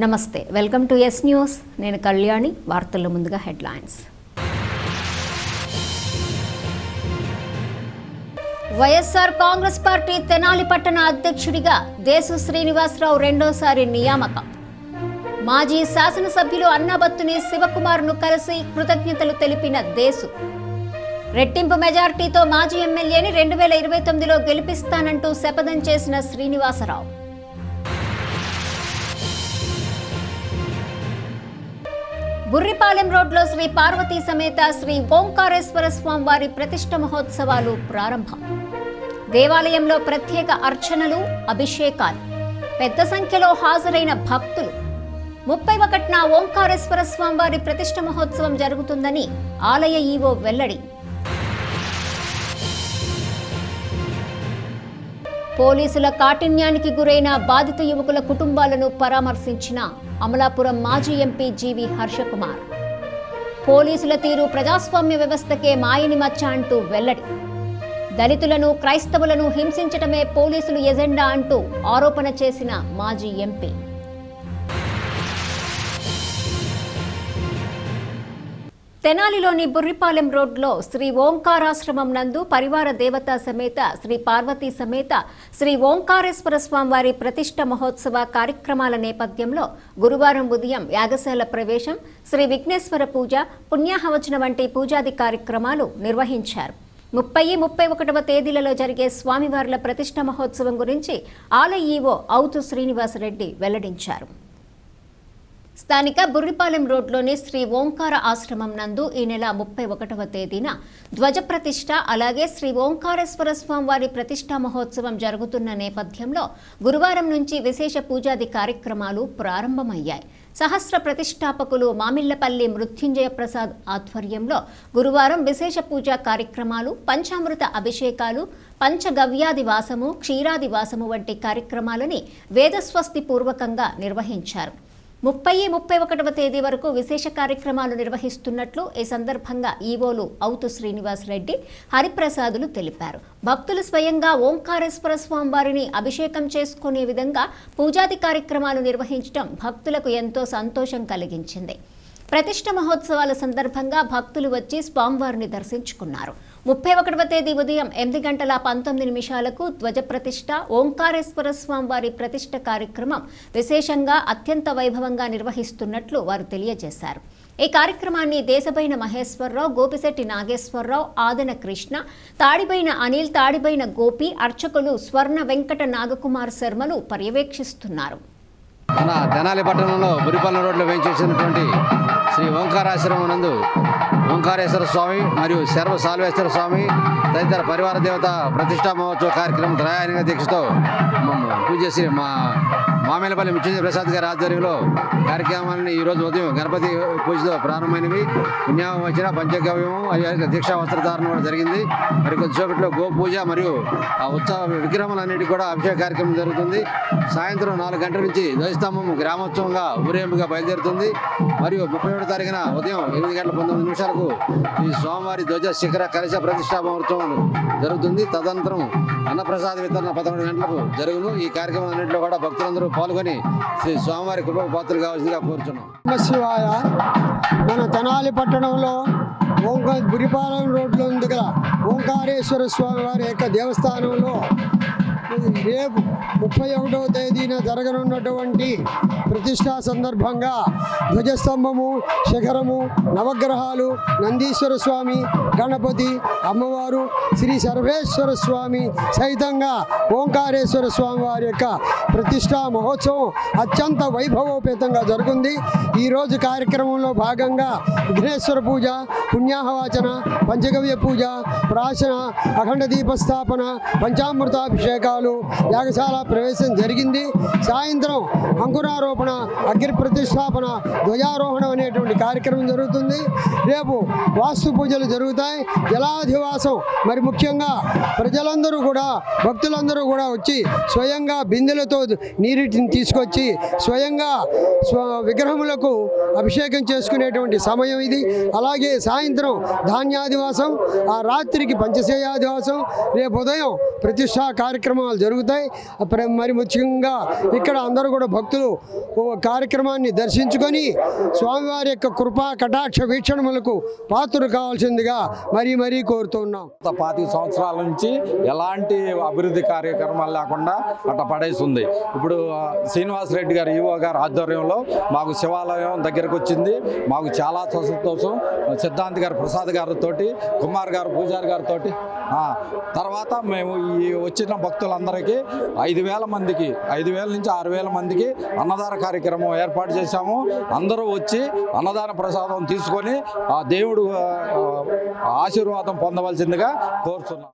నమస్తే, welcome to yes news. నేను కళ్యాణి. వార్తల్లో ముందుగా హెడ్లైన్స్. వైఎస్ఆర్ కాంగ్రెస్ పార్టీ తెనాలి పట్టణ అధ్యక్షుడిగా దేశు శ్రీనివాసరావు రెండోసారి నియామకం. మాజీ శాసనసభ్యులు అన్నాబత్తుని శివకుమార్ను కలిసి కృతజ్ఞతలు తెలిపిన దేశు. రెట్టింపు మెజార్టీతో మాజీ ఎమ్మెల్యేని 2029లో గెలిపిస్తానంటూ శపథం చేసిన శ్రీనివాసరావు. బుర్రిపాలెం రోడ్లో శ్రీ పార్వతీ సమేత శ్రీ ఓంకారేశ్వర స్వామి వారి ప్రతిష్ఠ మహోత్సవాలు ప్రారంభం. దేవాలయంలో ప్రత్యేక అర్చనలు, అభిషేకాలు. పెద్ద సంఖ్యలో హాజరైన భక్తులు. 31న ఓంకారేశ్వర స్వామి వారి ప్రతిష్ఠ మహోత్సవం జరుగుతుందని ఆలయ ఈవో వెల్లడి. పోలీసుల కాఠిన్యానికి గురైన బాధిత యువకుల కుటుంబాలను పరామర్శించిన అమలాపురం మాజీ ఎంపీ జీవి హర్షకుమార్. పోలీసుల తీరు ప్రజాస్వామ్య వ్యవస్థకే మాయని మచ్చ అంటూ వెల్లడి. దళితులను, క్రైస్తవులను హింసించటమే పోలీసులు ఎజెండా అంటూ ఆరోపణ చేసిన మాజీ ఎంపీ. తెనాలిలోని బుర్రిపాలెం రోడ్లో శ్రీ ఓంకారాశ్రమం నందు పరివార దేవతా సమేత శ్రీ పార్వతీ సమేత శ్రీ ఓంకారేశ్వర స్వామివారి ప్రతిష్ఠ మహోత్సవ కార్యక్రమాల నేపథ్యంలో గురువారం ఉదయం యాగశాల ప్రవేశం, శ్రీ విఘ్నేశ్వర పూజ, పుణ్యాహవచన వంటి పూజాది కార్యక్రమాలు నిర్వహించారు. 30, 31వ తేదీలలో జరిగే స్వామివార్ల ప్రతిష్ఠ మహోత్సవం గురించి ఆలయ ఈవో ఔతు శ్రీనివాసరెడ్డి వెల్లడించారు. స్థానిక బుర్రిపాలెం రోడ్లోని శ్రీ ఓంకార ఆశ్రమం నందు ఈ నెల 31వ తేదీన ధ్వజ ప్రతిష్ఠ, అలాగే శ్రీ ఓంకారేశ్వర స్వామి వారి ప్రతిష్ఠా మహోత్సవం జరుగుతున్న నేపథ్యంలో గురువారం నుంచి విశేష పూజాది కార్యక్రమాలు ప్రారంభమయ్యాయి. సహస్ర ప్రతిష్టాపకులు మామిళ్లపల్లి మృత్యుంజయ ప్రసాద్ ఆధ్వర్యంలో గురువారం విశేష పూజా కార్యక్రమాలు, పంచామృత అభిషేకాలు, పంచగవ్యాది వాసము, క్షీరాది వాసము వంటి కార్యక్రమాలని వేదస్వస్తి పూర్వకంగా నిర్వహించారు. 30, 31వ తేదీ వరకు విశేష కార్యక్రమాలు నిర్వహిస్తున్నట్లు ఈ సందర్భంగా ఈవోలు ఔతు శ్రీనివాస్ రెడ్డి, హరిప్రసాదులు తెలిపారు. భక్తులు స్వయంగా ఓంకారేశ్వర స్వామి వారిని అభిషేకం చేసుకునే విధంగా పూజాది కార్యక్రమాలు నిర్వహించడం భక్తులకు ఎంతో సంతోషం కలిగించింది. ప్రతిష్ఠ మహోత్సవాల సందర్భంగా భక్తులు వచ్చి స్వామివారిని దర్శించుకున్నారు. 31వ తేదీ ఉదయం 8:19 ధ్వజ ప్రతిష్ఠ, ఓంకారేశ్వర స్వామి వారి ప్రతిష్ఠ కార్యక్రమం విశేషంగా అత్యంత వైభవంగా నిర్వహిస్తున్నట్లు వారు తెలియజేశారు. ఈ కార్యక్రమాన్ని దేశబైన మహేశ్వరరావు, గోపిశెట్టి నాగేశ్వరరావు, ఆదన కృష్ణ, తాడిబైన అనిల్, తాడిబైన గోపి, అర్చకులు స్వర్ణ వెంకట నాగకుమార్ శర్మలు పర్యవేక్షిస్తున్నారు. మన తెనాలి పట్టణంలో బుర్రిపాలెం రోడ్లో వేయించేసినటువంటి శ్రీ ఓంకారాశ్రమం నందు ఓంకారేశ్వర స్వామి మరియు శర్వ సాల్వేశ్వర స్వామి తదితర పరివార దేవత ప్రతిష్టా మహోత్సవ కార్యక్రమం త్రయాణిక దీక్షతో పూజ చేసి మా మామిళ్లపల్లి మృత్యుంజయ ప్రసాద్ గారి ఆధ్వర్యంలో కార్యక్రమాలని ఈరోజు ఉదయం గణపతి పూజతో ప్రారంభమైనవి. పుణ్యావచన, పంచగవ్యము, దీక్షా వస్త్రధారణ కూడా జరిగింది. మరి కొద్దిసేపట్లో గో పూజ మరియు ఆ ఉత్సవ విగ్రహములన్నిటికీ కూడా అభిషేక కార్యక్రమం జరుగుతుంది. సాయంత్రం 4 గంటల నుంచి ధ్వజస్తంభం గ్రామోత్సవంగా ఊరేగింపుగా బయలుదేరుతుంది. మరియు 31వ తారీఖున ఉదయం 8:19 ఈ స్వామివారి ధ్వజ శిఖర కలశ ప్రతిష్టా మహోత్సవం జరుగుతుంది. తదనంతరం అన్నప్రసాద వితరణ 11 గంటలకు జరుగును. ఈ కార్యక్రమం అన్నింటిలో కూడా భక్తులందరూ పాల్గొని శ్రీ స్వామివారి కృపకు పాత్రలు కావాల్సిందిగా కోరుచున్నాం. శివాయ. మన తెనాలి పట్టణంలో బుర్రిపాలెం రోడ్లో దగ్గర ఓంకారేశ్వర స్వామి వారి యొక్క దేవస్థానంలో రేపు 31వ తేదీన జరగనున్నటువంటి ప్రతిష్టా సందర్భంగా ధ్వజస్తంభము, శిఖరము, నవగ్రహాలు, నందీశ్వర స్వామి, గణపతి, అమ్మవారు, శ్రీ సర్వేశ్వర స్వామి సహితంగా ఓంకారేశ్వర స్వామి వారి యొక్క ప్రతిష్టా మహోత్సవం అత్యంత వైభవోపేతంగా జరుగుతుంది. ఈరోజు కార్యక్రమంలో భాగంగా విఘ్నేశ్వర పూజ, పుణ్యాహవాచన, పంచగవ్య పూజ, ప్రాశన, అఖండ దీపస్థాపన, పంచామృతాభిషేకాలు, యాగశాల ప్రవేశం జరిగింది. సాయంత్రం అంకురారోపణ, అగ్ని ప్రతిష్టాపన, ధ్వజారోహణం అనేటువంటి కార్యక్రమం జరుగుతుంది. రేపు వాస్తు పూజలు జరుగుతాయి. జలాధివాసం, మరి ముఖ్యంగా ప్రజలందరూ కూడా, భక్తులందరూ కూడా వచ్చి స్వయంగా బిందెలతో నీటిని తీసుకొచ్చి స్వయంగా విగ్రహములకు అభిషేకం చేసుకునేటువంటి సమయం ఇది. అలాగే సాయంత్రం ధాన్యాదివాసం, ఆ రాత్రికి పంచశేయాదివాసం, రేపు ఉదయం ప్రతిష్టా కార్యక్రమం కార్యక్రమాలు జరుగుతాయి. మరి ముఖ్యంగా ఇక్కడ అందరూ కూడా భక్తులు కార్యక్రమాన్ని దర్శించుకొని స్వామివారి యొక్క కృపా కటాక్ష వీక్షణములకు పాత్రలు కావాల్సిందిగా మరీ కోరుతున్నాం. 25 సంవత్సరాల నుంచి ఎలాంటి అభివృద్ధి కార్యక్రమాలు లేకుండా అట్లా పడేస్తుంది. ఇప్పుడు శ్రీనివాసరెడ్డి గారు ఈవో గారు ఆధ్వర్యంలో మాకు శివాలయం దగ్గరకు వచ్చింది. మాకు చాలా సంతోషం. సిద్ధాంత్ గారు ప్రసాద్ గారితో, కుమార్ గారు పూజారి గారితో, తర్వాత మేము ఈ వచ్చిన భక్తులందరికీ 5,000 మందికి 5,000 నుంచి 6,000 మందికి అన్నదాన కార్యక్రమం ఏర్పాటు చేశాము. అందరూ వచ్చి అన్నదాన ప్రసాదం తీసుకొని ఆ దేవుడు ఆశీర్వాదం పొందవలసిందిగా కోరుతున్నాం.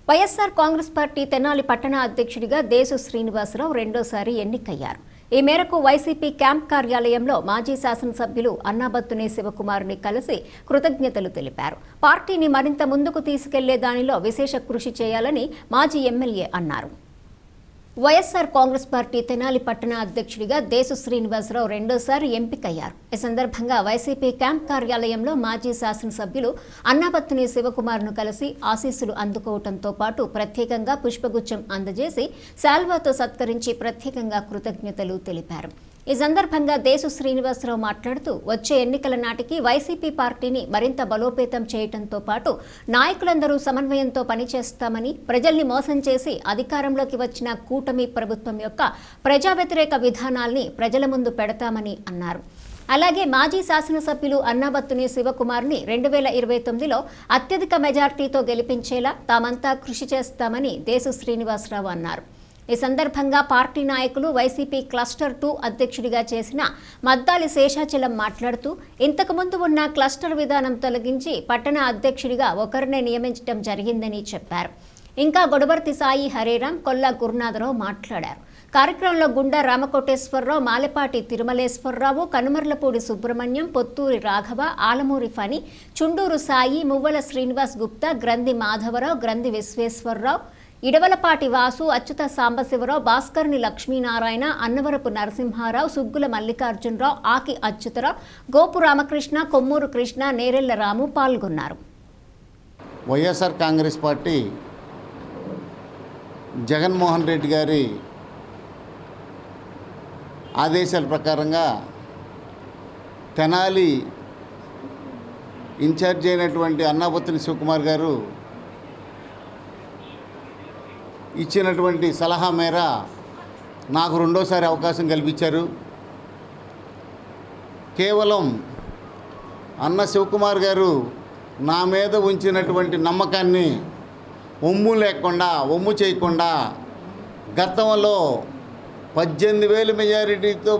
వైఎస్ఆర్ కాంగ్రెస్ పార్టీ తెనాలి పట్టణ అధ్యక్షుడిగా దేశు శ్రీనివాసరావు రెండోసారి ఎన్నికయ్యారు. ఈ మేరకు వైసీపీ క్యాంప్ కార్యాలయంలో మాజీ శాసనసభ్యులు అన్నాబత్తుని శివకుమార్ని కలిసి కృతజ్ఞతలు తెలిపారు. పార్టీని మరింత ముందుకు తీసుకెళ్లే దానిలో విశేష కృషి చేయాలని మాజీ ఎమ్మెల్యే అన్నారు. వైఎస్ఆర్ కాంగ్రెస్ పార్టీ తెనాలి పట్టణ అధ్యక్షుడిగా దేశు శ్రీనివాసరావు రెండోసారి ఎంపికయ్యారు. ఈ సందర్భంగా వైసీపీ క్యాంప్ కార్యాలయంలో మాజీ శాసనసభ్యులు అన్నాబత్తుని శివకుమార్ను కలిసి ఆశీస్సులు అందుకోవడంతో పాటు ప్రత్యేకంగా పుష్పగుచ్చం అందజేసి శాల్వాతో సత్కరించి ప్రత్యేకంగా కృతజ్ఞతలు తెలిపారు. ఈ సందర్భంగా దేశు శ్రీనివాసరావు మాట్లాడుతూ వచ్చే ఎన్నికల నాటికి వైసీపీ పార్టీని మరింత బలోపేతం చేయడంతో పాటు నాయకులందరూ సమన్వయంతో పనిచేస్తామని, ప్రజల్ని మోసం చేసి అధికారంలోకి వచ్చిన కూటమి ప్రభుత్వం యొక్క ప్రజా వ్యతిరేక విధానాల్ని ప్రజల ముందు పెడతామని అన్నారు. అలాగే మాజీ శాసనసభ్యులు అన్నాబత్తుని శివకుమార్ని 2029లో అత్యధిక మెజార్టీతో గెలిపించేలా తామంతా కృషి చేస్తామని దేశు శ్రీనివాసరావు అన్నారు. ఈ సందర్భంగా పార్టీ నాయకులు వైసీపీ క్లస్టర్ 2 అధ్యక్షుడిగా చేసిన మద్దాలి శేషాచలం మాట్లాడుతూ ఇంతకుముందు ఉన్న క్లస్టర్ విధానం తొలగించి పట్టణ అధ్యక్షుడిగా ఒకరినే నియమించడం జరిగిందని చెప్పారు. ఇంకా గొడవర్తి సాయి హరేరాం, కొల్లా గురునాథరావు మాట్లాడారు. కార్యక్రమంలో గుండా రామకోటేశ్వరరావు, మాలపాటి తిరుమలేశ్వరరావు, కనుమర్లపూడి సుబ్రహ్మణ్యం, పొత్తూరి రాఘవ, ఆలమూరి ఫణి, చుండూరు సాయి, మువ్వల శ్రీనివాస్ గుప్తా, గ్రంథి మాధవరావు, గ్రంథి విశ్వేశ్వరరావు, ఇడవలపాటి వాసు, అచ్యుత సాంబశివరావు, భాస్కర్ని లక్ష్మీనారాయణ, అన్నవరపు నరసింహారావు, సుగ్గుల మల్లికార్జునరావు, ఆకి అచ్యుతరావు, గోపు రామకృష్ణ, కొమ్మూరు కృష్ణ, నేరెళ్ల రాము పాల్గొన్నారు. వైఎస్ఆర్ కాంగ్రెస్ పార్టీ జగన్మోహన్ రెడ్డి గారి ఆదేశాల ప్రకారంగా తెనాలి ఇన్ఛార్జ్ అయినటువంటి అన్నాబత్తుని శివకుమార్ గారు ఇచ్చినటువంటి సలహా మేర నాకు రెండోసారి అవకాశం కల్పించారు. కేవలం అన్న శివకుమార్ గారు నా మీద ఉంచినటువంటి నమ్మకాన్ని ఒమ్ము చేయకుండా గతంలో 18,000 మెజారిటీతో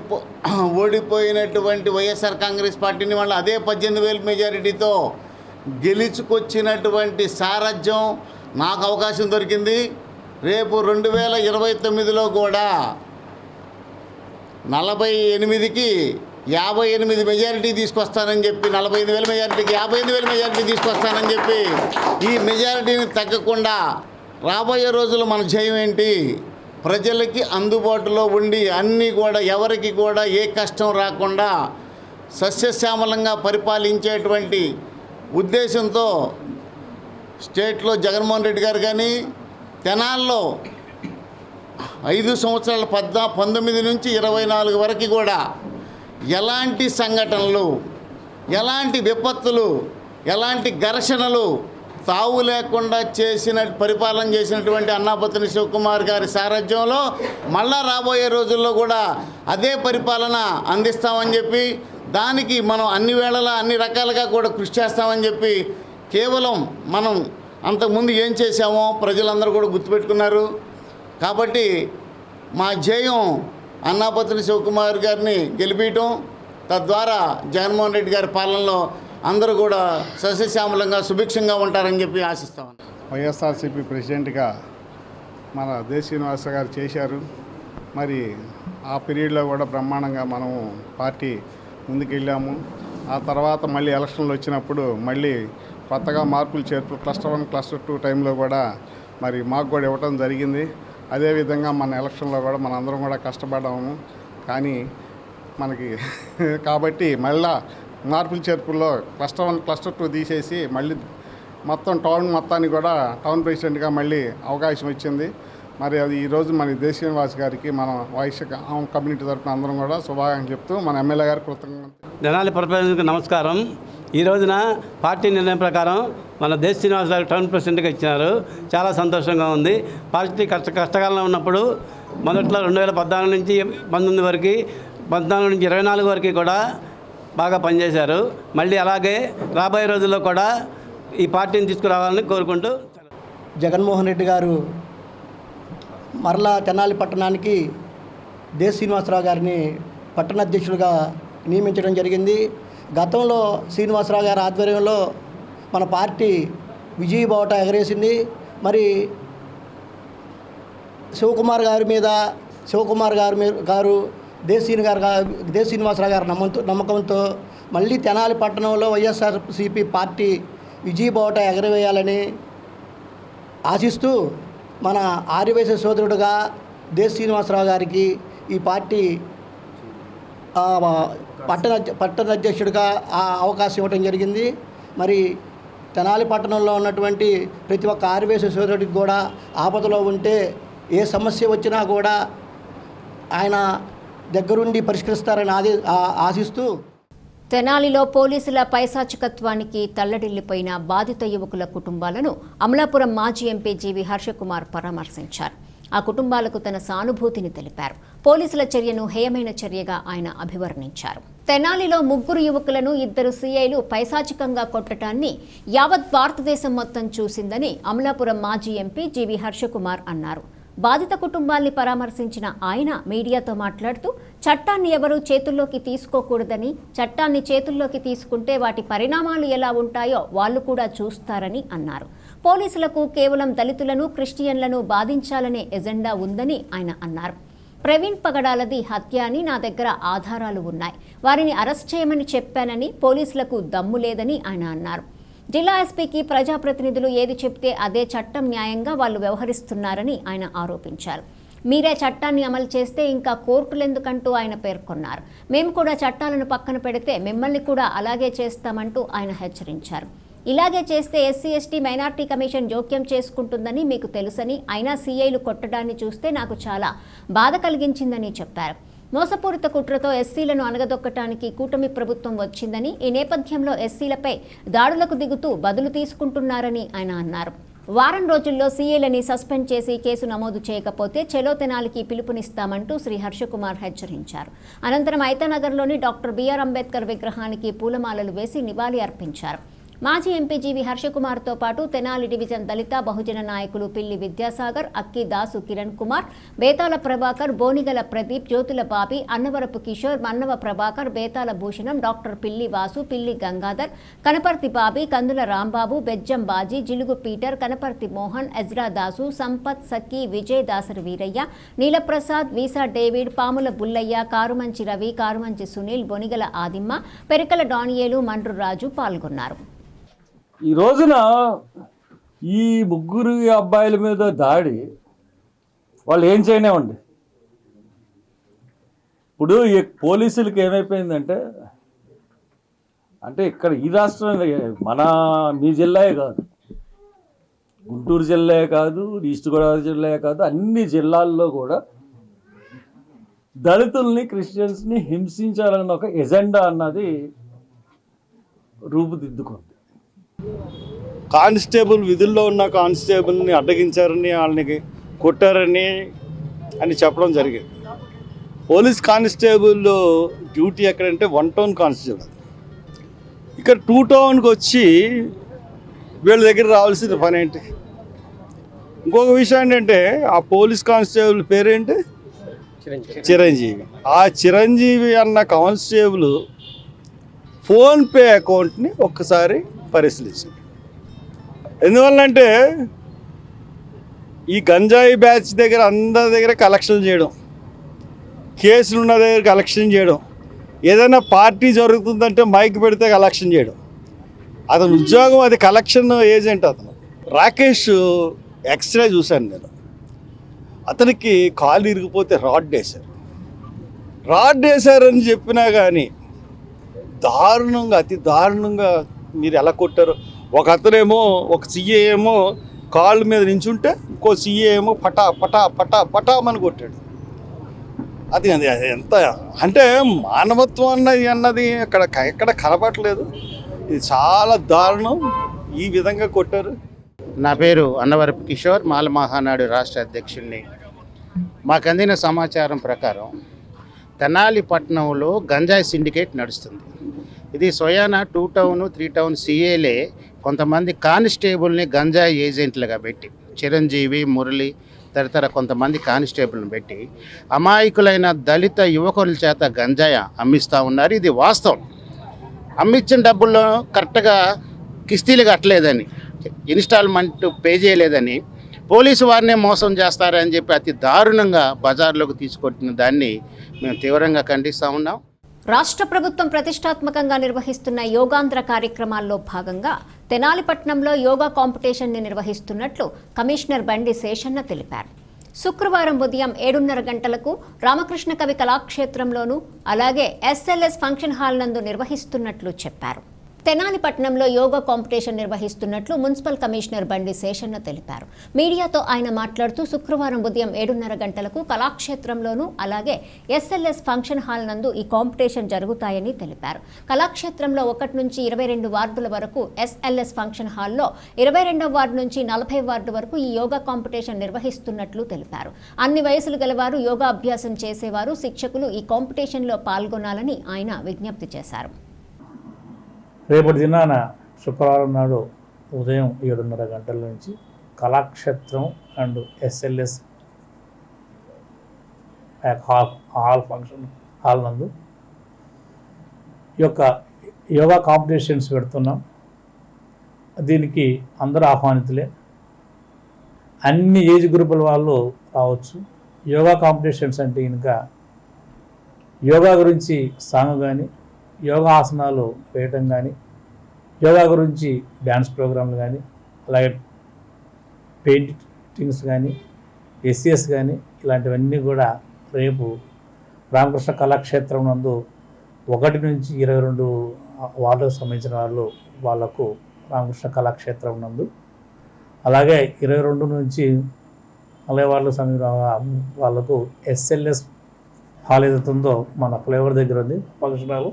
ఓడిపోయినటువంటి వైఎస్ఆర్ కాంగ్రెస్ పార్టీని మళ్ళీ అదే 18,000 మెజారిటీతో గెలుచుకొచ్చినటువంటి సారథ్యం నాకు అవకాశం దొరికింది. రేపు 2029లో కూడా 48కి 58 మెజారిటీ తీసుకొస్తానని చెప్పి, 45,000 మెజారిటీకి 58,000 మెజారిటీ తీసుకొస్తానని చెప్పి ఈ మెజారిటీని తగ్గకుండా రాబోయే రోజులు మన జయం ఏంటి, ప్రజలకి అందుబాటులో ఉండి అన్నీ కూడా ఎవరికి కూడా ఏ కష్టం రాకుండా సస్యశ్యామలంగా పరిపాలించేటువంటి ఉద్దేశంతో స్టేట్లో జగన్మోహన్ రెడ్డి గారు కానీ తెనాల్లో 5 సంవత్సరాల 19 నుంచి 24 వరకు కూడా ఎలాంటి సంఘటనలు, ఎలాంటి విపత్తులు, ఎలాంటి ఘర్షణలు తావు లేకుండా పరిపాలన చేసినటువంటి అన్నాబత్తుని శివకుమార్ గారి సారథ్యంలో మళ్ళా రాబోయే రోజుల్లో కూడా అదే పరిపాలన అందిస్తామని చెప్పి, దానికి మనం అన్ని వేళలా అన్ని రకాలుగా కూడా కృషి చేస్తామని చెప్పి, కేవలం మనం అంతకుముందు ఏం చేశామో ప్రజలందరూ కూడా గుర్తుపెట్టుకున్నారు. కాబట్టి మా ధ్యేయం అన్నాబత్తుని శివకుమార్ గారిని గెలిపించడం, తద్వారా జగన్మోహన్ రెడ్డి గారి పాలనలో అందరూ కూడా సస్యశ్యామలంగా సుభిక్షంగా ఉంటారని చెప్పి ఆశిస్తాం. వైఎస్ఆర్సీపీ ప్రెసిడెంట్గా మన దేశ శ్రీనివాస గారు చేశారు. మరి ఆ పీరియడ్లో కూడా బ్రహ్మాండంగా మనము పార్టీ ముందుకెళ్ళాము. ఆ తర్వాత మళ్ళీ ఎలక్షన్లు వచ్చినప్పుడు మళ్ళీ కొత్తగా మార్పులు చేర్పులు క్లస్టర్ 1 క్లస్టర్ 2 టైంలో కూడా మరి మాకు కూడా ఇవ్వటం జరిగింది. అదేవిధంగా మన ఎలక్షన్లో కూడా మనందరం కూడా కష్టపడ్డాము. కానీ మనకి కాబట్టి మళ్ళా మార్పుల చేర్పుల్లో క్లస్టర్ 1 క్లస్టర్ 2 తీసేసి మళ్ళీ మొత్తం టౌన్ మొత్తానికి కూడా టౌన్ ప్రెసిడెంట్గా మళ్ళీ అవకాశం వచ్చింది. మరి అది ఈరోజు మన దేశ శ్రీనివాస్ గారికి మన వైశ్య కమ్యూనిటీ తరఫున అందరం కూడా శుభాకాంక్షలు చెప్తూ మన ఎమ్మెల్యే గారి కృతజ్ఞతలు. తెనాలి ప్రజలకు నమస్కారం. ఈ రోజున పార్టీ నిర్ణయం ప్రకారం మన దేశ శ్రీనివాస్ గారు టౌన్ ప్రెసిడెంట్గా ఇచ్చినారు. చాలా సంతోషంగా ఉంది. పార్టీ కష్టకాలంలో ఉన్నప్పుడు మొదట్లో 2014 నుంచి 19 వరకు 14 నుంచి 24 వరకు కూడా బాగా పనిచేశారు. మళ్ళీ అలాగే రాబోయే రోజుల్లో కూడా ఈ పార్టీని తీసుకురావాలని కోరుకుంటూ జగన్మోహన్ రెడ్డి గారు మరలా తెనాలి పట్టణానికి దేశ శ్రీనివాసరావు గారిని పట్టణాధ్యక్షుడిగా నియమించడం జరిగింది. గతంలో శ్రీనివాసరావు గారి ఆధ్వర్యంలో మన పార్టీ విజయ బావుట ఎగరేసింది. మరి శివకుమార్ గారు దేశ శ్రీనివాసరావు గారి నమ్మకంతో మళ్ళీ తెనాలి పట్టణంలో వైఎస్ఆర్సీపీ పార్టీ విజయ బావుట ఎగరవేయాలని ఆశిస్తూ మన ఆర్యవైశ్య సోదరుడుగా దేశ శ్రీనివాసరావు గారికి ఈ పార్టీ పట్టణాధ్యక్షుడిగా అవకాశం ఇవ్వడం జరిగింది. మరి తెనాలి పట్టణంలో ఉన్నటువంటి ప్రతి ఒక్క ఆర్యవైశ్య సోదరుడికి కూడా ఆపదలో ఉంటే ఏ సమస్య వచ్చినా కూడా ఆయన దగ్గరుండి పరిష్కరిస్తారని ఆశిస్తూ తెనాలిలో పోలీసుల పైశాచికత్వానికి తల్లడిల్లిపోయిన బాధిత యువకుల కుటుంబాలను అమలాపురం మాజీ ఎంపీ జీవి హర్షకుమార్ పరామర్శించారు. ఆ కుటుంబాలకు తన సానుభూతిని తెలిపారు. పోలీసుల చర్యను హేయమైన చర్యగా ఆయన అభివర్ణించారు. తెనాలిలో 3 యువకులను 2 సీఐలు పైశాచికంగా కొట్టడాన్ని యావత్ భారతదేశం మొత్తం చూసిందని అమలాపురం మాజీ ఎంపీ జీవి హర్షకుమార్ అన్నారు. బాధిత కుటుంబాల్ని పరామర్శించిన ఆయన మీడియాతో మాట్లాడుతూ చట్టాన్ని ఎవరూ చేతుల్లోకి తీసుకోకూడదని, చట్టాన్ని చేతుల్లోకి తీసుకుంటే వాటి పరిణామాలు ఎలా ఉంటాయో వాళ్ళు కూడా చూస్తారని అన్నారు. పోలీసులకు కేవలం దళితులను, క్రిస్టియన్లను బాధించాలనే ఎజెండా ఉందని ఆయన అన్నారు. ప్రవీణ్ పగడాలది హత్య అని నా దగ్గర ఆధారాలు ఉన్నాయి. వారిని అరెస్ట్ చేయమని చెప్పానని, పోలీసులకు దమ్ము లేదని ఆయన అన్నారు. జిల్లా ఎస్పీకి ప్రజాప్రతినిధులు ఏది చెప్తే అదే చట్టం న్యాయంగా వాళ్ళు వ్యవహరిస్తున్నారని ఆయన ఆరోపించారు. మీరే చట్టాన్ని అమలు చేస్తే ఇంకా కోర్టులెందుకంటూ ఆయన పేర్కొన్నారు. మేము కూడా చట్టాలను పక్కన పెడితే మిమ్మల్ని కూడా అలాగే చేస్తామంటూ ఆయన హెచ్చరించారు. ఇలాగే చేస్తే ఎస్సీ ఎస్టీ మైనార్టీ కమిషన్ జోక్యం చేసుకుంటుందని మీకు తెలుసని, అయినా సీఐలు కొట్టడాన్ని చూస్తే నాకు చాలా బాధ కలిగించిందని చెప్పారు. మోసపూరిత కుట్రతో ఎస్సీలను అణగదొక్కటానికి కూటమి ప్రభుత్వం వచ్చిందని, ఈ నేపథ్యంలో ఎస్సీలపై దాడులకు దిగుతూ బదులు తీసుకుంటున్నారని ఆయన అన్నారు. వారం రోజుల్లో సీఏలని సస్పెండ్ చేసి కేసు నమోదు చేయకపోతే చెలో తెనాలికి పిలుపునిస్తామంటూ శ్రీ హర్షకుమార్ హెచ్చరించారు. అనంతరం ఐతానగర్లోని డాక్టర్ బిఆర్ అంబేద్కర్ విగ్రహానికి పూలమాలలు వేసి నివాళి అర్పించారు. మాజీ ఎంపీ జీవి హర్షకుమార్తో పాటు తెనాలి డివిజన్ దళిత బహుజన నాయకులు పిల్లి విద్యాసాగర్, అక్కి దాసు కిరణ్ కుమార్, బేతాల ప్రభాకర్, బోనిగల ప్రదీప్, జ్యోతుల బాబి, అన్నవరపు కిషోర్, మన్నవ ప్రభాకర్, బేతాల భూషణం, డాక్టర్ పిల్లి వాసు, పిల్లి గంగాధర్, కనపర్తి బాబి, కందుల రాంబాబు, బెజ్జం బాజీ, జిలుగు పీటర్, కనపర్తి మోహన్, ఎజ్రా దాసు, సంపత్, సఖి, విజయ్, దాసరి వీరయ్య, నీలప్రసాద్, వీసా డేవిడ్, పాముల బుల్లయ్య, కారుమంచి రవి, కారుమంచి సునీల్, బొనిగల ఆదిమ్మ, పెరికల డానియేలు, మండ్రు రాజు పాల్గొన్నారు. ఈ రోజున ఈ 3 అబ్బాయిల మీద దాడి వాళ్ళు ఏం చేయనివ్వండి. ఇప్పుడు ఈ పోలీసులకి ఏమైపోయిందంటే, అంటే ఇక్కడ ఈ రాష్ట్రం మీ జిల్లాయే కాదు, గుంటూరు జిల్లాయే కాదు, ఈస్ట్ గోదావరి జిల్లాయే కాదు, అన్ని జిల్లాల్లో కూడా దళితుల్ని, క్రిస్టియన్స్ని హింసించాలన్న ఒక ఎజెండా అన్నది రూపుదిద్దుకుంది. కానిస్టేబుల్ విధుల్లో ఉన్న కానిస్టేబుల్ని అడ్డగించారని, వాళ్ళని కొట్టారని చెప్పడం జరిగింది. పోలీస్ కానిస్టేబుల్ డ్యూటీ ఎక్కడంటే 1 టౌన్ కానిస్టేబుల్. ఇక్కడ 2 టౌన్కి వచ్చి వీళ్ళ దగ్గర రావాల్సిన పని ఏంటి? ఇంకొక విషయం ఏంటంటే, ఆ పోలీస్ కానిస్టేబుల్ పేరేంటి? చిరంజీవి. ఆ చిరంజీవి అన్న కానిస్టేబుల్ ఫోన్పే అకౌంట్ని ఒక్కసారి పరిశీలించండి. ఎందువల్లంటే ఈ గంజాయి బ్యాచ్ దగ్గర అందరి దగ్గర కలెక్షన్ చేయడం, కేసులు ఉన్న దగ్గర కలెక్షన్ చేయడం, ఏదైనా పార్టీ జరుగుతుందంటే మైక్ పెడితే కలెక్షన్ చేయడం, అతని ఉద్యోగం అది. కలెక్షన్ ఏజెంట్ అతను. రాకేష్ ఎక్స్రే చూశాను నేను. అతనికి కాలు ఇరిగిపోతే రాడ్ వేశారని చెప్పినా కానీ దారుణంగా, అతి దారుణంగా మీరు ఎలా కొట్టారు. ఒక అతనేమో, ఒక సీఏ ఏమో కాళ్ళ మీద నించుంటే ఇంకో సీఏ ఏమో పటా పటా పటా పటామని కొట్టాడు. అది ఎంత అంటే మానవత్వం అన్నది ఎక్కడ కనపడలేదు. ఇది చాలా దారుణం. ఈ విధంగా కొట్టారు. నా పేరు అన్నవరపు కిషోర్, మాల మహానాడు రాష్ట్ర అధ్యక్షుడిని. మాకు అందిన సమాచారం ప్రకారం తెనాలి పట్టణంలో గంజాయి సిండికేట్ నడుస్తుంది. ఇది స్వయాన 2 టౌన్ 3 టౌన్ సిఏలే కొంతమంది కానిస్టేబుల్ని గంజాయి ఏజెంట్లుగా పెట్టి, చిరంజీవి, మురళి తదితర కొంతమంది కానిస్టేబుల్ని పెట్టి అమాయకులైన దళిత యువకుల చేత గంజాయి అమ్మిస్తూ ఉన్నారు. ఇది వాస్తవం. అమ్మించిన డబ్బుల్లో కరెక్ట్గా కిస్తీలు కట్టలేదని, ఇన్స్టాల్మెంట్ పే చేయలేదని, పోలీసు వారినే మోసం చేస్తారని చెప్పి అతి దారుణంగా బజార్లోకి తీసుకొట్టిన దాన్ని మేము తీవ్రంగా ఖండిస్తూ ఉన్నాం. రాష్ట్ర ప్రభుత్వం ప్రతిష్టాత్మకంగా నిర్వహిస్తున్న యోగాంధ్ర కార్యక్రమాల్లో భాగంగా తెనాలిపట్నంలో యోగా కాంపిటీషన్ని నిర్వహిస్తున్నట్లు కమిషనర్ బండి శేషన్న తెలిపారు. శుక్రవారం ఉదయం 7:30 గంటలకు రామకృష్ణ కవి కళాక్షేత్రంలోనూ అలాగే ఎస్ఎల్ఎస్ ఫంక్షన్ హాల్ నందు నిర్వహిస్తున్నట్లు చెప్పారు. తెనాలిపట్నంలో యోగా కాంపిటీషన్ నిర్వహిస్తున్నట్లు మున్సిపల్ కమిషనర్ బండి శేషన్న తెలిపారు. మీడియాతో ఆయన మాట్లాడుతూ శుక్రవారం ఉదయం 7:30 గంటలకు కళాక్షేత్రంలోనూ అలాగే ఎస్ఎల్ఎస్ ఫంక్షన్ హాల్ నందు ఈ కాంపిటీషన్ జరుగుతాయని తెలిపారు. కళాక్షేత్రంలో 1 నుంచి 22 వార్డుల వరకు, ఎస్ఎల్ఎస్ ఫంక్షన్ హాల్లో 22వ వార్డు నుంచి 40వ వార్డు వరకు ఈ యోగా కాంపిటీషన్ నిర్వహిస్తున్నట్లు తెలిపారు. అన్ని వయసులు గలవారు, యోగా అభ్యాసం చేసేవారు, శిక్షకులు ఈ కాంపిటీషన్లో పాల్గొనాలని ఆయన విజ్ఞప్తి చేశారు. రేపటి దినాన శుక్రవారం నాడు ఉదయం 7:30 గంటల నుంచి Kalakshetram and SLS hall function hall నందు ఈ యొక్క యోగా కాంపిటీషన్స్ పెడుతున్నాం. దీనికి అందరూ ఆహ్వానితులే, అన్ని ఏజ్ గ్రూపుల వాళ్ళు రావచ్చు. యోగా కాంపిటీషన్స్ అంటే ఇంకా యోగా గురించి సాంగ్ కానీ, యోగా ఆసనాలు వేయటం కానీ, యోగా గురించి డ్యాన్స్ ప్రోగ్రాంలు కానీ, అలాగే పెయింటింగ్స్ కానీ, ఎస్సిఎస్ కానీ, ఇలాంటివన్నీ కూడా రేపు రామకృష్ణ కళాక్షేత్రం నందు 1 నుంచి 22 వార్డులకు సంబంధించిన వాళ్ళకు రామకృష్ణ కళాక్షేత్రం నందు, అలాగే 22 నుంచి 40 వార్డులకు సంబంధించిన వాళ్ళకు ఎస్ఎల్ఎస్ హాల్ ఏదైతే ఉందో మన ఫ్లేవర్ దగ్గర ఉంది ఫంక్షన్ హాల్.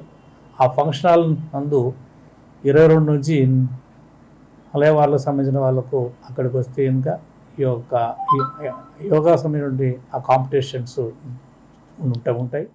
ఆ ఫంక్షన్ హాల్ నందు 22 నుంచి 40 వార్డులకు సంబంధించిన వాళ్ళకు అక్కడికి వస్తే ఇంకా యోగా సంబంధించిన ఆ కాంపిటీషన్స్ ఉంటాయి.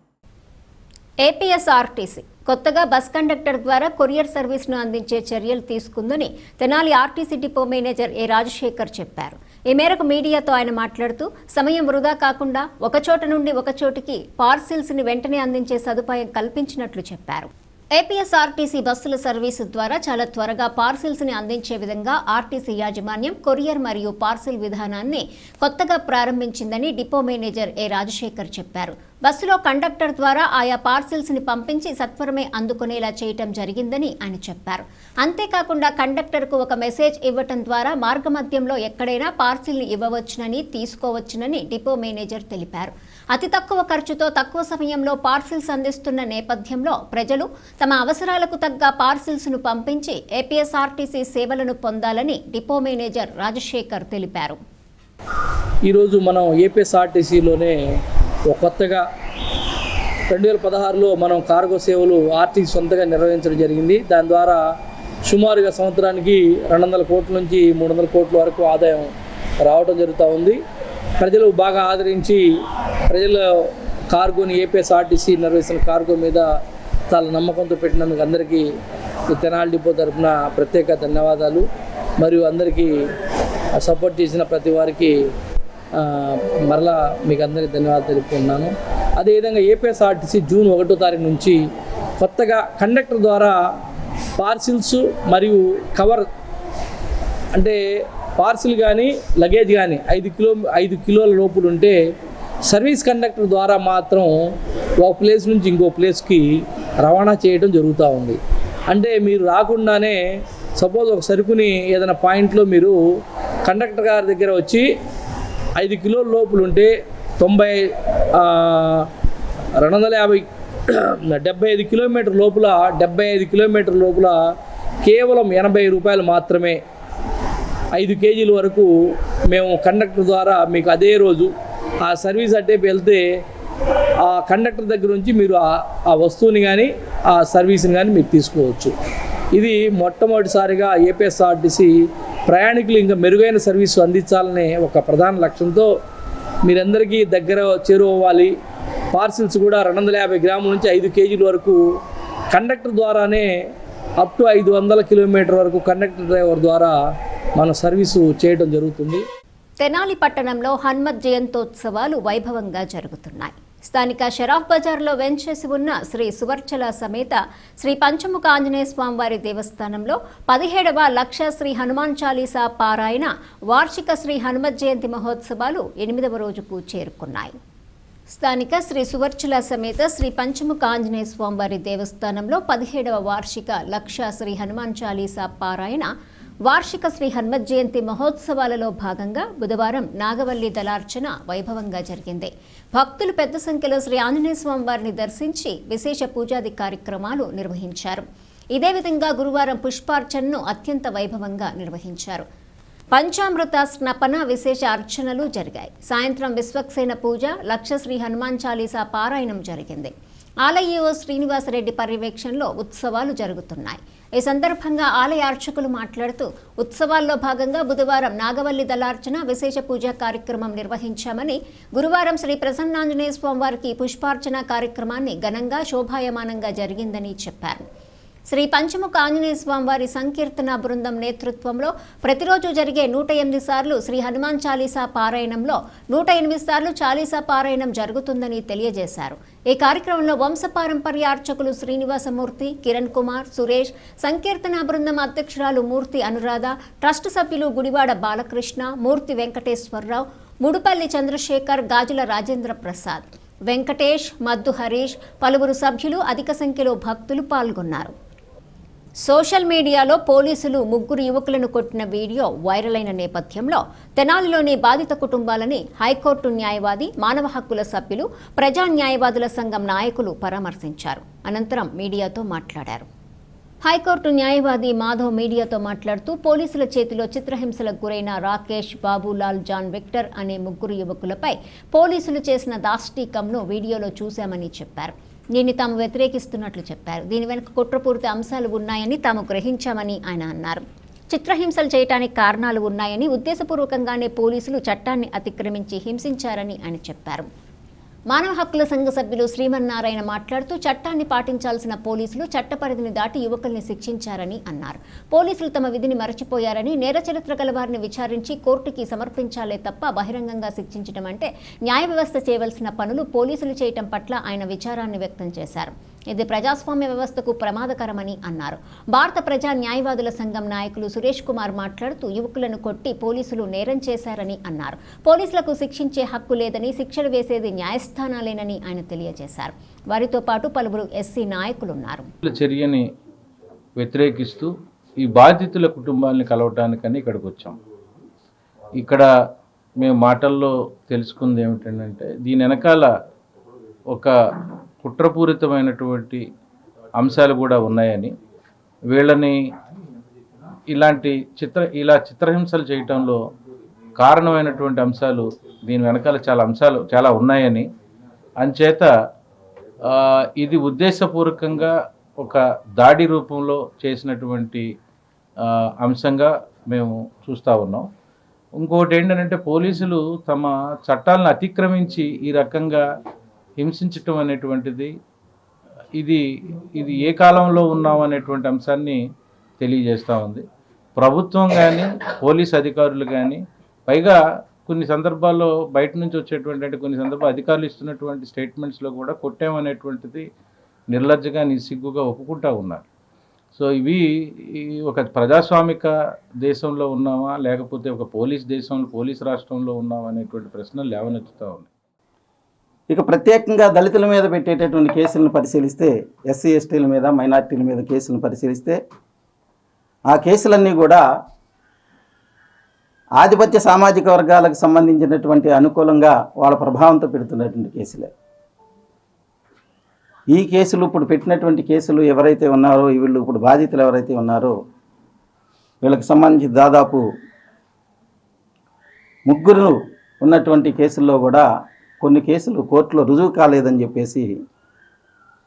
ఏపీఎస్ఆర్టీసీ కొత్తగా బస్ కండక్టర్ ద్వారా కొరియర్ సర్వీస్ను అందించే చర్యలు తీసుకుందని తెనాలి ఆర్టీసీ డిపో మేనేజర్ ఏ రాజశేఖర్ చెప్పారు. ఈ మేరకు మీడియాతో ఆయన మాట్లాడుతూ సమయం వృధా కాకుండా ఒక చోట నుండి ఒక చోటికి పార్సిల్స్ని వెంటనే అందించే సదుపాయం కల్పించినట్లు చెప్పారు. ఏపీఎస్ఆర్టీసీ బస్సుల సర్వీసు ద్వారా చాలా త్వరగా పార్సిల్స్ని అందించే విధంగా ఆర్టీసీ యాజమాన్యం కొరియర్ మరియు పార్సిల్ విధానాన్ని కొత్తగా ప్రారంభించిందని డిపో మేనేజర్ ఏ రాజశేఖర్ చెప్పారు. బస్సులో కండక్టర్ ద్వారా ఆయా పార్సిల్స్ని పంపించి సత్వరమే అందుకునేలా చేయటం జరిగిందని ఆయన చెప్పారు. అంతేకాకుండా కండక్టర్కు ఒక మెసేజ్ ఇవ్వటం ద్వారా మార్గమధ్యంలో ఎక్కడైనా పార్సిల్ని ఇవ్వవచ్చునని, తీసుకోవచ్చునని డిపో మేనేజర్ తెలిపారు. అతి తక్కువ ఖర్చుతో తక్కువ సమయంలో పార్సిల్స్ అందిస్తున్న నేపథ్యంలో ప్రజలు తమ అవసరాలకు తగ్గ పార్సిల్స్ను పంపించి ఏపీఎస్ఆర్టీసీ సేవలను పొందాలని డిపో మేనేజర్ రాజశేఖర్ తెలిపారు. ఈరోజు మనం ఏపీఎస్ఆర్టీసీలోనే కొత్తగా 2016లో మనం కార్గో సేవలు ఆర్టీసీ సొంతగా నిర్వహించడం జరిగింది. దాని ద్వారా సుమారుగా సంవత్సరానికి 200 కోట్ల నుంచి 300 కోట్ల వరకు ఆదాయం రావడం జరుగుతూ ఉంది. ప్రజలు బాగా ఆదరించి ప్రజల కార్గోని ఏపీఎస్ఆర్టీసీ నిర్వహిస్తున్న కార్గో మీద చాలా నమ్మకంతో పెట్టినందుకు అందరికీ తెనాలి డిపో తరఫున ప్రత్యేక ధన్యవాదాలు. మరియు అందరికీ సపోర్ట్ చేసిన ప్రతి వారికి మరలా మీకు అందరికీ ధన్యవాదాలు తెలుపుతున్నాను. అదేవిధంగా ఏపీఎస్ఆర్టీసీ జూన్ 1వ తారీఖు నుంచి కొత్తగా కండక్టర్ ద్వారా పార్సిల్స్ మరియు కవర్ అంటే పార్సిల్ కానీ లగేజ్ కానీ 5 కిలోల లోపులు ఉంటే సర్వీస్ కండక్టర్ ద్వారా మాత్రం ఒక ప్లేస్ నుంచి ఇంకో ప్లేస్కి రవాణా చేయడం జరుగుతూ ఉంది. అంటే మీరు రాకుండానే సపోజ్ ఒక సరుకుని ఏదైనా పాయింట్లో మీరు కండక్టర్ గారి దగ్గర వచ్చి 5 కిలోల లోపులు ఉంటే 75 కిలోమీటర్ లోపల 75 కిలోమీటర్ లోపల కేవలం 80 రూపాయలు మాత్రమే 5 కేజీల వరకు మేము కండక్టర్ ద్వారా మీకు అదే రోజు ఆ సర్వీస్ అట్టే వెళ్తే ఆ కండక్టర్ దగ్గర నుంచి మీరు ఆ వస్తువుని కానీ ఆ సర్వీస్ని కానీ మీరు తీసుకోవచ్చు. ఇది మొట్టమొదటిసారిగా ఏపీఎస్ఆర్టీసీ ప్రయాణికులు ఇంకా మెరుగైన సర్వీసు అందించాలనే ఒక ప్రధాన లక్ష్యంతో మీరందరికీ దగ్గర చేరువవ్వాలి. పార్సిల్స్ కూడా 250 గ్రాముల నుంచి 5 కేజీల వరకు కండక్టర్ ద్వారానే అప్ టు 500 కిలోమీటర్ వరకు కండక్టర్ డ్రైవర్ ద్వారా మన సర్వీసు చేయడం జరుగుతుంది. తెనాలి పట్టణంలో హనుమత్ జయంతోత్సవాలు వైభవంగా జరుగుతున్నాయి. స్థానిక షరాఫ్ బజార్లో వెంచేసి ఉన్న శ్రీ సువర్చల సమేత శ్రీ పంచముఖ ఆంజనేయ స్వామివారి దేవస్థానంలో 17వ లక్ష శ్రీ హనుమాన్ చాలీసా పారాయణ వార్షిక శ్రీ హనుమత్ జయంతి మహోత్సవాలు 8వ రోజుకు చేరుకున్నాయి. స్థానిక శ్రీ సువర్చల సమేత శ్రీ పంచముఖ ఆంజనేయ స్వామివారి దేవస్థానంలో 17వ వార్షిక లక్ష శ్రీ హనుమాన్ చాలీసా పారాయణ వార్షిక శ్రీ హనుమత్ జయంతి మహోత్సవాలలో భాగంగా బుధవారం నాగవల్లి దళార్చన వైభవంగా జరిగింది. భక్తులు పెద్ద సంఖ్యలో శ్రీ ఆంజనేయ స్వామి వారిని దర్శించి విశేష పూజాది కార్యక్రమాలు నిర్వహించారు. ఇదే విధంగా గురువారం పుష్పార్చనను అత్యంత వైభవంగా నిర్వహించారు. పంచామృత స్నపన విశేష అర్చనలు జరిగాయి. సాయంత్రం విశ్వక్సేన పూజ, లక్ష శ్రీ హనుమాన్ చాలీసా పారాయణం జరిగింది. ఆలయ శ్రీనివాసరెడ్డి పర్యవేక్షణలో ఉత్సవాలు జరుగుతున్నాయి. ఈ సందర్భంగా ఆలయ అర్చకులు మాట్లాడుతూ ఉత్సవాల్లో భాగంగా బుధవారం నాగవల్లి దళార్చన విశేష పూజా కార్యక్రమం నిర్వహించామని, గురువారం శ్రీ ప్రసన్నాంజనేయ స్వామి వారికి పుష్పార్చన కార్యక్రమాన్ని ఘనంగా శోభాయమానంగా జరిగిందని చెప్పారు. శ్రీ పంచముఖ ఆంజనేయ స్వామి వారి సంకీర్తన బృందం నేతృత్వంలో ప్రతిరోజు జరిగే 108 సార్లు శ్రీ హనుమాన్ చాలీసా పారాయణంలో 108 సార్లు చాలీసా పారాయణం జరుగుతుందని తెలియజేశారు. ఈ కార్యక్రమంలో వంశపారంపర్య అర్చకులు శ్రీనివాసమూర్తి, కిరణ్ కుమార్, సురేష్, సంకీర్తన బృందం అధ్యక్షురాలు మూర్తి అనురాధ, ట్రస్ట్ సభ్యులు గుడివాడ బాలకృష్ణ, మూర్తి వెంకటేశ్వరరావు, ముడుపల్లి చంద్రశేఖర్, గాజుల రాజేంద్ర ప్రసాద్, వెంకటేష్, మద్దు హరీష్, పలువురు సభ్యులు, అధిక సంఖ్యలో భక్తులు పాల్గొన్నారు. సోషల్ మీడియాలో పోలీసులు 3 యువకులను కొట్టిన వీడియో వైరల్ అయిన నేపథ్యంలో తెనాలిలోని బాధిత కుటుంబాలని హైకోర్టు న్యాయవాది, మానవ హక్కుల సభ్యులు, ప్రజా న్యాయవాదుల సంఘం నాయకులు పరామర్శించారు. అనంతరం మీడియాతో మాట్లాడారు. హైకోర్టు న్యాయవాది మాధవ్ మీడియాతో మాట్లాడుతూ పోలీసుల చేతిలో చిత్రహింసలకు గురైన రాకేష్, బాబులాల్, జాన్ విక్టర్ అనే 3 యువకులపై పోలీసులు చేసిన దాష్టీకంను వీడియోలో చూశామని చెప్పారు. దీన్ని తాము వ్యతిరేకిస్తున్నట్లు చెప్పారు. దీని వెనుక కుట్రపూరిత అంశాలు ఉన్నాయని తాము గ్రహించామని ఆయన అన్నారు. చిత్రహింసలు చేయడానికి కారణాలు ఉన్నాయని, ఉద్దేశపూర్వకంగానే పోలీసులు చట్టాన్ని అతిక్రమించి హింసించారని ఆయన చెప్పారు. మానవ హక్కుల సంఘ సభ్యులు శ్రీమన్నారాయణ మాట్లాడుతూ చట్టాన్ని పాటించాల్సిన పోలీసులు చట్టపరిధిని దాటి యువకుల్ని శిక్షించారని అన్నారు. పోలీసులు తమ విధిని మరచిపోయారని, నేర చరిత్ర గల వారిని విచారించి కోర్టుకి సమర్పించాలే తప్ప బహిరంగంగా శిక్షించడం అంటే న్యాయ వ్యవస్థ చేయవలసిన పనులు పోలీసులు చేయటం పట్ల ఆయన విచారాన్ని వ్యక్తం చేశారు. ఇది ప్రజాస్వామ్య వ్యవస్థకు ప్రమాదకరమని అన్నారు. భారత ప్రజా న్యాయవాదుల సంఘం నాయకులు సురేష్ కుమార్ మాట్లాడుతూ యువకులను కొట్టి పోలీసులు నేరం చేశారని అన్నారు. పోలీసులకు శిక్షించే హక్కు లేదని, శిక్షలు వేసేది న్యాయస్థానాలేనని ఆయన తెలియజేశారు. వారితో పాటు పలువురు ఎస్సీ నాయకులున్నారు. చర్యని వ్యతిరేకిస్తూ ఈ బాధితుల కుటుంబాలను కలవటానికని ఇక్కడికి వచ్చాం. ఇక్కడ మేము మాటల్లో తెలుసుకుంది ఏమిటంటే దీని వెనకాల ఒక కుట్రపూరితమైనటువంటి అంశాలు కూడా ఉన్నాయని, వీళ్ళని ఇలా చిత్రహింసలు చేయటంలో కారణమైనటువంటి అంశాలు, దీని వెనకాల చాలా ఉన్నాయని, అంచేత ఇది ఉద్దేశపూర్వకంగా ఒక దాడి రూపంలో చేసినటువంటి అంశంగా మేము చూస్తూ ఉన్నాం. ఇంకోటి ఏంటంటే పోలీసులు తమ చట్టాలను అతిక్రమించి ఈ రకంగా హింసించటం అనేటువంటిది ఇది ఏ కాలంలో ఉన్నాం అనేటువంటి అంశాన్ని తెలియజేస్తూ ఉంది. ప్రభుత్వం కానీ, పోలీస్ అధికారులు కానీ, పైగా కొన్ని సందర్భాల్లో బయట నుంచి వచ్చేటువంటి కొన్ని సందర్భాలు అధికారులు ఇస్తున్నటువంటి స్టేట్మెంట్స్లో కూడా కొట్టామనేటువంటిది నిర్లజ్జగా, నిస్సిగ్గుగా ఒప్పుకుంటూ ఉన్నారు. సో ఇవి ఒక ప్రజాస్వామిక దేశంలో ఉన్నామా, లేకపోతే ఒక పోలీస్ రాష్ట్రంలో ఉన్నామా అనేటువంటి ప్రశ్నలు లేవనెత్తుతూ ఉన్నాయి. ఇక ప్రత్యేకంగా దళితుల మీద పెట్టేటటువంటి కేసులను పరిశీలిస్తే, ఎస్సీ ఎస్టీల మీద, మైనార్టీల మీద కేసులను పరిశీలిస్తే ఆ కేసులన్నీ కూడా ఆధిపత్య సామాజిక వర్గాలకు సంబంధించినటువంటి అనుకూలంగా వాళ్ళ ప్రభావంతో పెడుతున్నటువంటి కేసులే. ఈ కేసులు ఇప్పుడు పెట్టినటువంటి కేసులు ఎవరైతే ఉన్నారో, వీళ్ళు ఇప్పుడు బాధితులు ఎవరైతే ఉన్నారో వీళ్ళకి సంబంధించి దాదాపు ముగ్గురు ఉన్నటువంటి కేసుల్లో కూడా కొన్ని కేసులు కోర్టులో రుజువు కాలేదని చెప్పేసి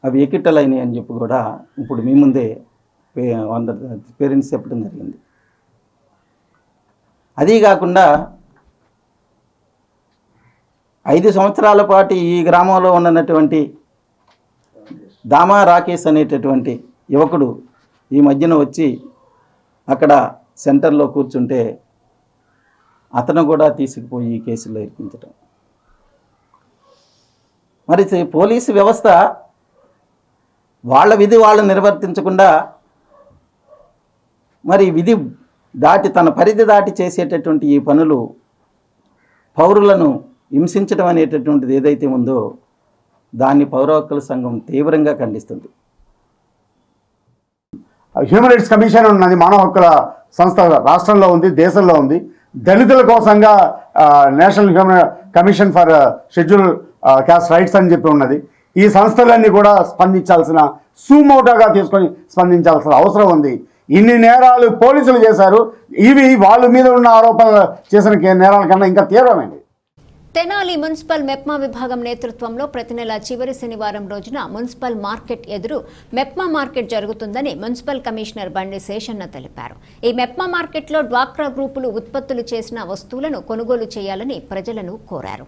అవి ఎకిట్టలైనవి అని చెప్పి కూడా ఇప్పుడు మీ ముందే పేరెంట్స్ చెప్పడం జరిగింది. అదీ కాకుండా 5 సంవత్సరాల పాటు ఈ గ్రామంలో ఉన్నటువంటి దామా రాకేష్ అనేటటువంటి యువకుడు ఈ మధ్యన వచ్చి అక్కడ సెంటర్లో కూర్చుంటే అతను కూడా తీసుకుపోయి ఈ కేసులో ఇరికించడం. మరి పోలీసు వ్యవస్థ వాళ్ళ విధి వాళ్ళు నిర్వర్తించకుండా మరి విధి దాటి తన పరిధి దాటి చేసేటటువంటి ఈ పనులు పౌరులను హింసించడం అనేటటువంటిది ఏదైతే ఉందో దాన్ని పౌర హక్కుల సంఘం తీవ్రంగా ఖండిస్తుంది. హ్యూమన్ రైట్స్ కమిషన్ ఉన్నది, మానవ హక్కుల సంస్థ రాష్ట్రంలో ఉంది, దేశంలో ఉంది. దళితుల కోసంగా national human commission for scheduled caste rights అని చెప్పి ఉన్నది. ఈ సంస్థలన్నీ కూడా స్పందించాల్సిన, సుమోటోగా తీసుకొని స్పందించాల్సిన అవసరం ఉంది. ఇన్ని నేరాలు పోలీసులు చేశారు, ఇవి వాళ్ళ మీద ఉన్న ఆరోపణలు చేసిన నేరాల కన్నా ఇంకా తీవ్రమైనది. తెనాలి మున్సిపల్ మెప్మా విభాగం నేతృత్వంలో ప్రతి నెల చివరి శనివారం రోజున మున్సిపల్ మార్కెట్ ఎదురు మెప్మా మార్కెట్ జరుగుతుందని మున్సిపల్ కమిషనర్ బండి శేషన్న తెలిపారు. ఈ మెప్మా మార్కెట్లో డ్వాక్రా గ్రూపులు ఉత్పత్తులు చేసిన వస్తువులను కొనుగోలు చేయాలని ప్రజలను కోరారు.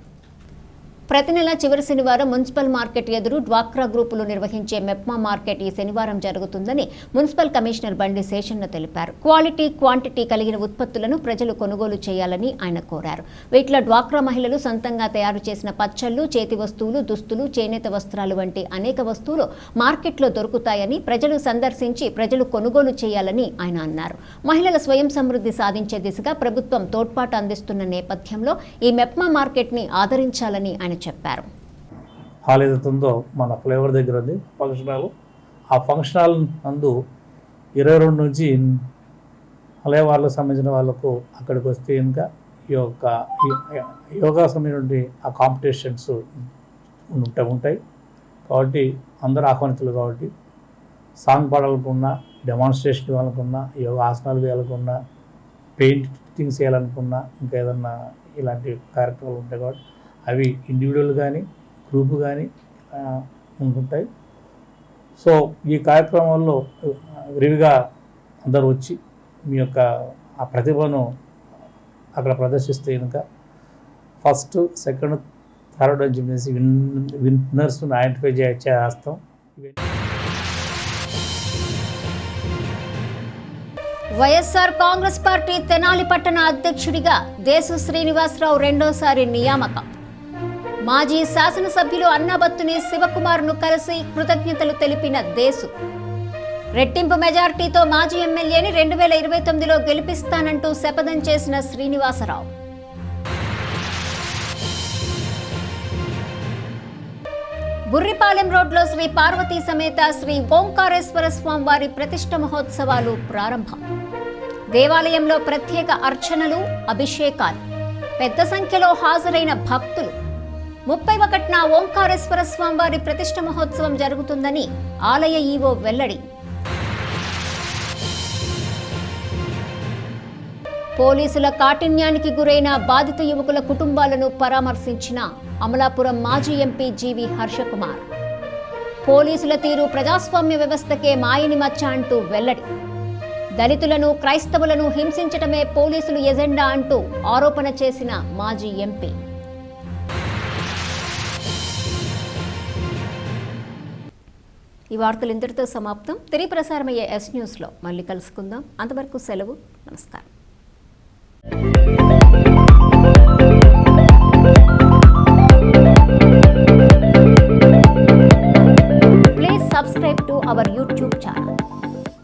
ప్రతి నెల చివరి శనివారం మున్సిపల్ మార్కెట్ ఎదురు డ్వాక్రా గ్రూపులు నిర్వహించే మెప్మా మార్కెట్ ఈ శనివారం జరుగుతుందని మున్సిపల్ కమిషనర్ బండి శేషన్న తెలిపారు. క్వాలిటీ, క్వాంటిటీ కలిగిన ఉత్పత్తులను ప్రజలు కొనుగోలు చేయాలని ఆయన కోరారు. వీటిలో డ్వాక్రా మహిళలు సొంతంగా తయారు చేసిన పచ్చళ్లు, చేతి వస్తువులు, దుస్తులు, చేనేత వస్త్రాలు వంటి అనేక వస్తువులు మార్కెట్లో దొరుకుతాయని ప్రజలు సందర్శించి ప్రజలు కొనుగోలు చేయాలని ఆయన అన్నారు. మహిళల స్వయం సమృద్ధి సాధించే దిశగా ప్రభుత్వం తోడ్పాటు అందిస్తున్న నేపథ్యంలో ఈ మెప్మా మార్కెట్ ని ఆదరించాలని ఆయన చెప్పారు. హాల్ ఏదైతే ఉందో మన ఫ్లేవర్ దగ్గర ఉంది ఫంక్షన్ హాల్. ఆ ఫంక్షన్ హాల్ నందు 22 నుంచి అలే వాళ్ళకు సంబంధించిన వాళ్ళకు అక్కడికి వస్తే ఇంకా ఈ యొక్క యోగా సంబంధించిన ఆ కాంపిటీషన్స్ ఉంటాయి కాబట్టి అందరూ ఆహ్వానితులు. కాబట్టి సాంగ్ పాడాలనుకున్నా, డెమాన్స్ట్రేషన్ ఇవ్వాలనుకున్నా, యోగా ఆసనాలు వేయాలనుకున్నా, పెయింటింగ్స్ చేయాలనుకున్నా, ఇంకా ఏదన్నా ఇలాంటి కార్యక్రమాలు ఉంటాయి కాబట్టి అవి ఇండివిజువల్ కానీ గ్రూప్ కానీ ఉంటుంటాయి. సో ఈ కార్యక్రమాల్లో విరివిగా అందరూ వచ్చి మీ యొక్క ఆ ప్రతిభను అక్కడ ప్రదర్శిస్తే కనుక ఫస్ట్, సెకండ్, థర్డ్ అని చెప్పేసి విన్నర్స్ను ఐడెంటిఫై చేస్తాం. వైఎస్ఆర్ కాంగ్రెస్ పార్టీ తెనాలి పట్టణ అధ్యక్షుడిగా దేశు శ్రీనివాసరావు రెండోసారి నియామకం. మాజీ శాసనసభ్యులు అన్నబత్తుని శివకుమార్ను కలిసి కృతజ్ఞతలు తెలిపిన దేశు. రెట్టింపు మెజార్టీతో మాజీ ఎమ్మెల్యేని 2029లో గెలిపిస్తానంటూ శపథం చేసిన శ్రీనివాసరావు. బుర్రిపాలెం రోడ్లో శ్రీ పార్వతీ సమేత శ్రీ ఓంకారేశ్వర స్వామి వారి ప్రతిష్ఠ మహోత్సవాలు ప్రారంభం. దేవాలయంలో ప్రత్యేక అర్చనలు, అభిషేకాలు. పెద్ద సంఖ్యలో హాజరైన భక్తులు. 31న ఓంకారేశ్వర స్వామి వారి ప్రతిష్ఠ మహోత్సవం జరుగుతుందని ఆలయ ఈవో వెల్లడి. పోలీసుల కాఠిన్యానికి గురైన బాధిత యువకుల కుటుంబాలను పరామర్శించిన అమలాపురం మాజీ ఎంపీ జీవి హర్షకుమార్. పోలీసుల తీరు ప్రజాస్వామ్య వ్యవస్థకే మాయని మచ్చ అంటూ వెల్లడి. దళితులను, క్రైస్తవులను హింసించటమే పోలీసులు ఎజెండా అంటూ ఆరోపణ చేసిన మాజీ ఎంపీ. ఈ వార్తలు ఇంతటితో సమాప్తం. తిరిగి ప్రసారమయ్యే ఎస్ న్యూస్లో మళ్ళీ కలుసుకుందాం. అంతవరకు సెలవు. నమస్కారం.